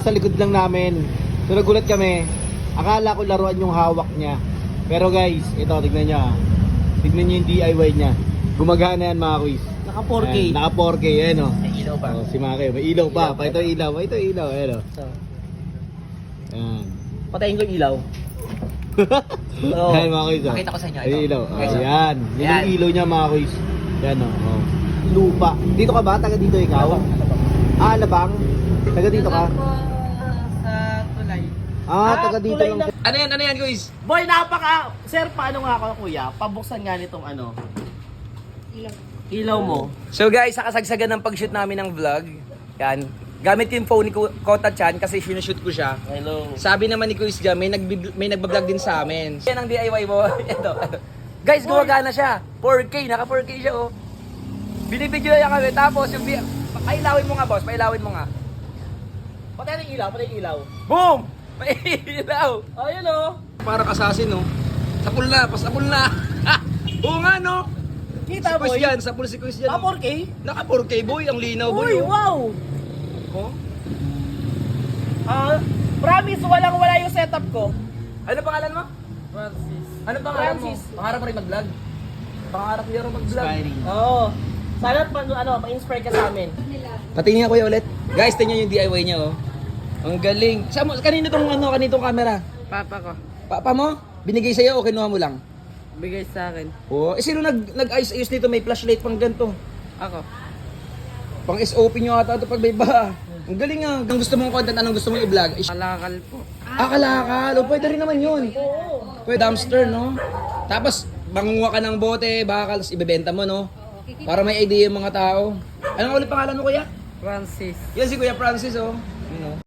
Sa likod lang namin. So nagulat kami. Akala ko laruan yung hawak niya. Pero guys, ito tignan niyo. Tignan niyo yung DIY niya. Gumagana yan mga quiz. Naka 4K. Ayan, naka 4K, ayan o. May ilaw pa. Oh, si Maki, may ilaw pa. Pa ito ilaw, ito ilaw, ayan o. So, Ayan. patayin ko yung ilaw. Ayan mga quiz. Pakita ko sa inyo. Ay, Ito. ilaw. Okay, so, Ayan. Yan yung Ayan. ilaw niya mga quiz. Yan o. Oh. Lupa. Dito ka ba? Taga dito ikaw? Ah, Alabang? Taga dito ka? Sa tulay. Ah, taga dito tulay lang. Ano yan, guys? Boy, Sir, paano nga ako, kuya? Pabuksan nga nitong ano? Ilaw mo. So guys, sa kasagsagan ng pag-shoot namin ng vlog, yan, gamit ko yung phone ni Kota Chan kasi sinushoot ko siya. Hello. Sabi naman ni Kuis Jam, may nagbablog din sa amin. Yan ang DIY mo. Ito. Guys, gumagana siya. 4K, naka 4K siya oh. Binibidyo na kami. Tapos yung pailawin mo nga boss, pailawin mo nga. Patay yung ilaw, patay yung ilaw. Boom! May ilaw. Ayun oh. Parang assassin oh. Sapul na, pasapul na. Oo nga no. Kita boy. Sapul si Kuis yan. Naka 4K? Naka 4K boy, ang linaw boy. Uy, wow! Oh? Promise, walang-wala yung setup ko. Ano pangalan mo? Francis. Ano pangalan mo? Francis. Pangarap mo rin mag-vlog? Pangarap niya rin mag-vlog? Inspiring. Oo. Sana ma-inspire ka sa amin. Patingin nga kuya ulit. Guys, tingnan yung DIY niya oh. Ang galing. Kanino tong camera? Papa ko. Papa mo? Binigay sa'yo o kinuha mo lang? Bigay sa akin. Oo. Sino nag-ayos dito? May flashlight pang ganito. Ako. Pang SOP nyo ata ito pag may baha. Ang galing nga. Ang gusto mong content, anong gusto mong i-vlog? Kalakal po. Kalakal. O, pwede rin naman yun. Pwede dumpster, no? Tapos, mangunguha ka ng bote, bakal, tapos ibebenta mo, no? Para may idea yung mga tao. Anong ulit pangalan mo, kuya? Francis. Yan si Kuya Francis, oh.